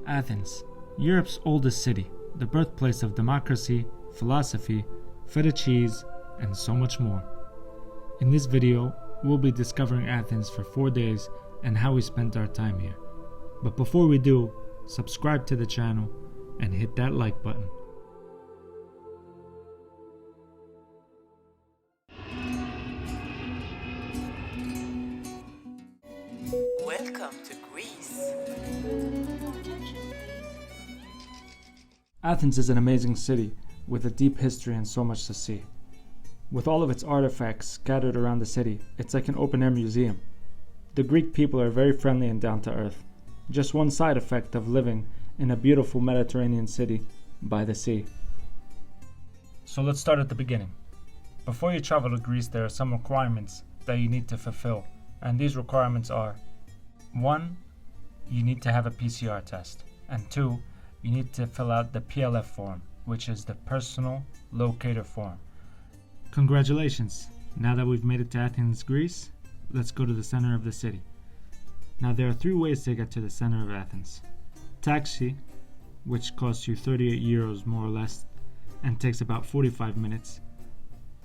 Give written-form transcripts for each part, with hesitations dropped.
Athens, Europe's oldest city, the birthplace of democracy, philosophy, feta cheese, and so much more. In this video, we'll be discovering Athens for 4 days and how we spent our time here. But before we do, subscribe to the channel and hit that like button. Welcome to Greece. Athens is an amazing city with a deep history and so much to see. With all of its artifacts scattered around the city, it's like an open-air museum. The Greek people are very friendly and down to earth. Just one side effect of living in a beautiful Mediterranean city by the sea. So let's start at the beginning. Before you travel to Greece, there are some requirements that you need to fulfill, and these requirements are: 1. You need to have a PCR test, and 2. You need to fill out the PLF form, which is the Personal Locator Form. Congratulations! Now that we've made it to Athens, Greece, let's go to the center of the city. Now there are 3 ways to get to the center of Athens. Taxi, which costs you 38 euros more or less and takes about 45 minutes.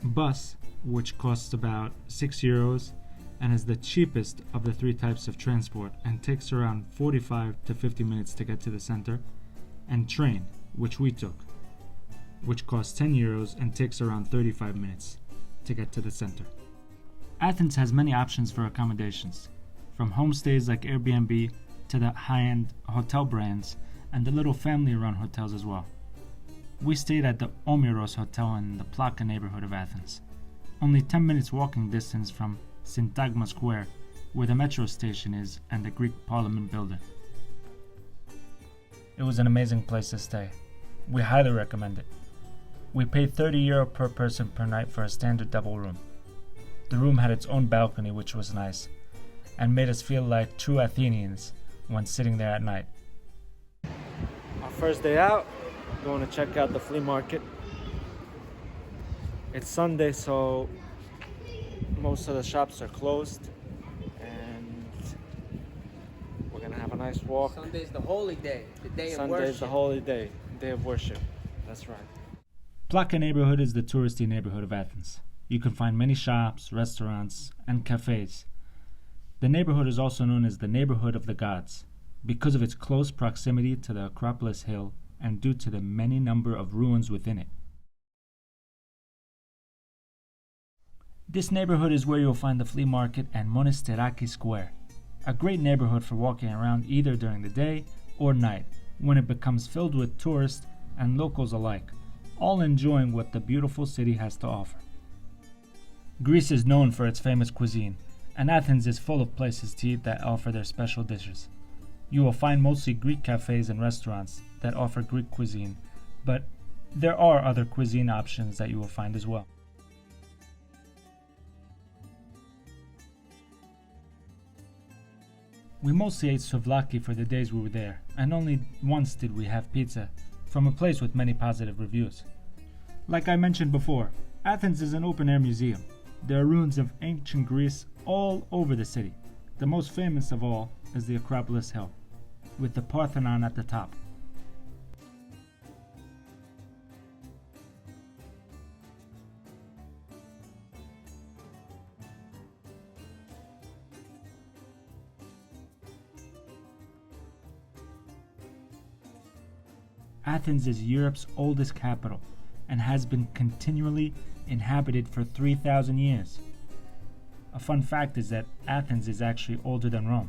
Bus, which costs about 6 euros and is the cheapest of the 3 types of transport and takes around 45 to 50 minutes to get to the center. And train, which we took, which costs 10 euros and takes around 35 minutes to get to the center. Athens has many options for accommodations, from homestays like Airbnb to the high-end hotel brands and the little family-run hotels as well. We stayed at the Omiros Hotel in the Plaka neighborhood of Athens, only 10 minutes walking distance from Syntagma Square, where the metro station is and the Greek Parliament building. It was an amazing place to stay. We highly recommend it. We paid 30 euro per person per night for a standard double room. The room had its own balcony, which was nice, and made us feel like true Athenians when sitting there at night. Our first day out, going to check out the flea market. It's Sunday, so most of the shops are closed, and we're gonna have a nice walk. Sunday's the holy day, the day of worship. Sunday's the holy day of worship. That's right. Plaka neighborhood is the touristy neighborhood of Athens. You can find many shops, restaurants, and cafes. The neighborhood is also known as the neighborhood of the gods because of its close proximity to the Acropolis hill and due to the many number of ruins within it. This neighborhood is where you'll find the flea market and Monasteraki Square, a great neighborhood for walking around either during the day or night when it becomes filled with tourists and locals alike, all enjoying what the beautiful city has to offer. Greece is known for its famous cuisine, and Athens is full of places to eat that offer their special dishes. You will find mostly Greek cafes and restaurants that offer Greek cuisine, but there are other cuisine options that you will find as well. We mostly ate souvlaki for the days we were there, and only once did we have pizza, from a place with many positive reviews. Like I mentioned before, Athens is an open-air museum. There are ruins of ancient Greece all over the city. The most famous of all is the Acropolis hill, with the Parthenon at the top. Athens is Europe's oldest capital and has been continually inhabited for 3,000 years. A fun fact is that Athens is actually older than Rome.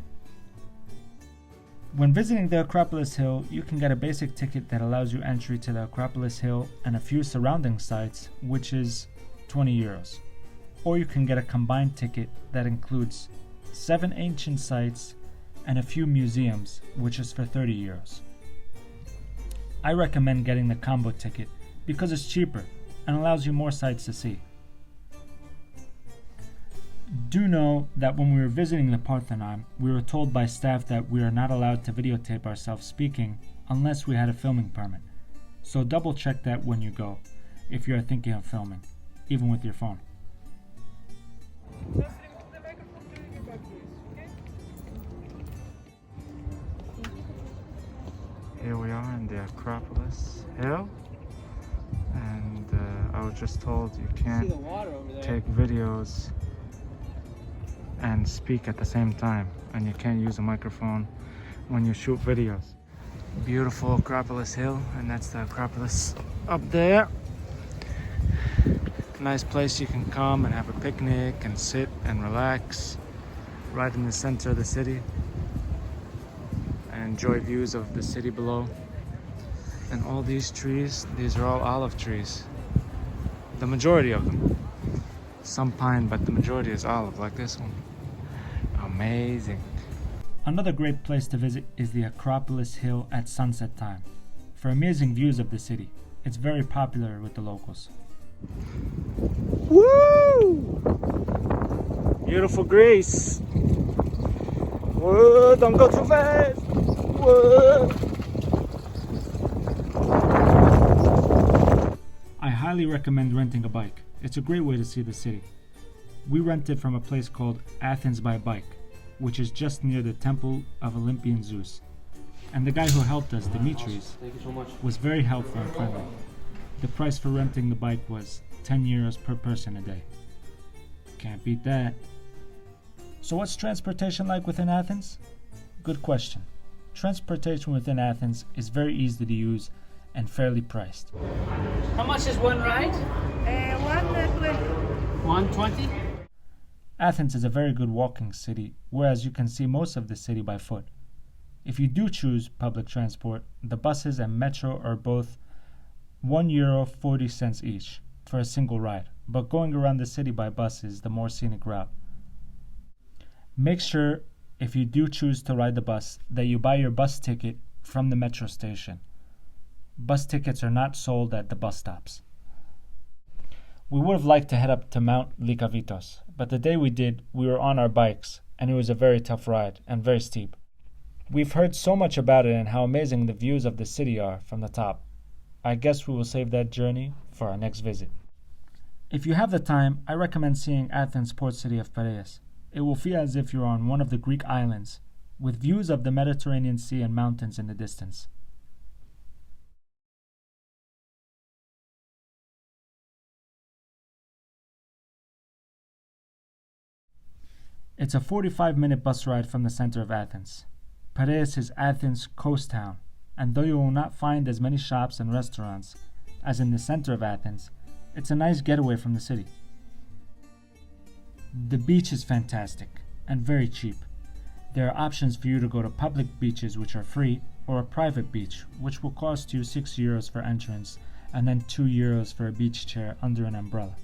When visiting the Acropolis Hill, you can get a basic ticket that allows you entry to the Acropolis Hill and a few surrounding sites, which is 20 euros. Or you can get a combined ticket that includes 7 ancient sites and a few museums, which is for 30 euros. I recommend getting the combo ticket because it's cheaper and allows you more sites to see. Do know that when we were visiting the Parthenon, we were told by staff that we are not allowed to videotape ourselves speaking unless we had a filming permit. So double check that when you go, if you are thinking of filming, even with your phone. the Acropolis hill, and I was just told you can't take videos and speak at the same time, and you can't use a microphone when you shoot videos. Beautiful Acropolis hill, and that's the Acropolis up there. Nice place you can come and have a picnic and sit and relax right in the center of the city and enjoy views of the city below. And all these trees, these are all olive trees, the majority of them. Some pine, but the majority is olive, like this one. Amazing. Another great place to visit is the Acropolis Hill at sunset time for amazing views of the city. It's very popular with the locals. Woo! Beautiful Greece. Whoa, don't go too fast. Whoa. I highly recommend renting a bike. It's a great way to see the city. We rented from a place called Athens by Bike, which is just near the temple of Olympian Zeus. And the guy who helped us, Dimitris, was very helpful and friendly. The price for renting the bike was 10 euros per person a day. Can't beat that. So what's transportation like within Athens? Good question. Transportation within Athens is very easy to use and fairly priced. How much is one ride? 120. 120? Athens is a very good walking city, whereas you can see most of the city by foot. If you do choose public transport, the buses and metro are both €1.40 each for a single ride, but going around the city by bus is the more scenic route. Make sure, if you do choose to ride the bus, that you buy your bus ticket from the metro station. Bus tickets are not sold at the bus stops. We would have liked to head up to Mount Lykavitos, but the day we did, we were on our bikes, and it was a very tough ride and very steep. We've heard so much about it and how amazing the views of the city are from the top. I guess we will save that journey for our next visit. If you have the time, I recommend seeing Athens' port city of Piraeus. It will feel as if you're on one of the Greek islands, with views of the Mediterranean Sea and mountains in the distance. It's a 45-minute bus ride from the center of Athens. Piraeus is Athens' coast town, and though you will not find as many shops and restaurants as in the center of Athens, it's a nice getaway from the city. The beach is fantastic and very cheap. There are options for you to go to public beaches which are free, or a private beach which will cost you 6 euros for entrance and then 2 euros for a beach chair under an umbrella.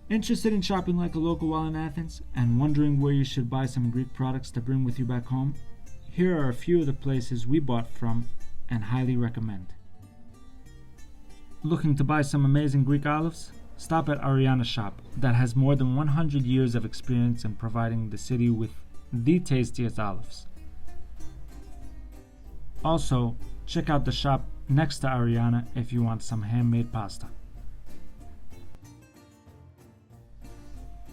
Interested in shopping like a local while in Athens and wondering where you should buy some Greek products to bring with you back home? Here are a few of the places we bought from and highly recommend. Looking to buy some amazing Greek olives? Stop at Ariana's shop that has more than 100 years of experience in providing the city with the tastiest olives. Also, check out the shop next to Ariana if you want some handmade pasta.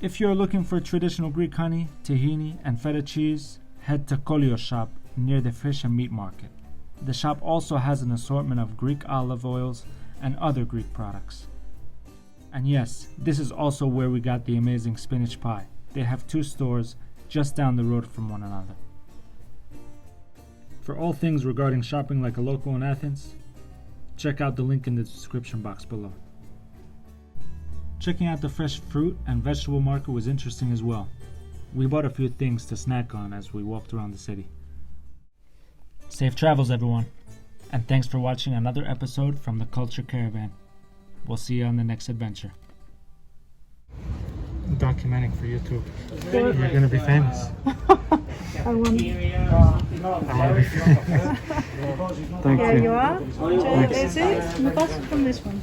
If you're looking for traditional Greek honey, tahini, and feta cheese, head to Kolio's shop near the fish and meat market. The shop also has an assortment of Greek olive oils and other Greek products. And yes, this is also where we got the amazing spinach pie. They have 2 stores just down the road from one another. For all things regarding shopping like a local in Athens, check out the link in the description box below. Checking out the fresh fruit and vegetable market was interesting as well. We bought a few things to snack on as we walked around the city. Safe travels, everyone, and thanks for watching another episode from the Culture Caravan. We'll see you on the next adventure. I'm documenting for YouTube. You're gonna be famous. I want. Thank Here you. you are. Is it? We pass from this one.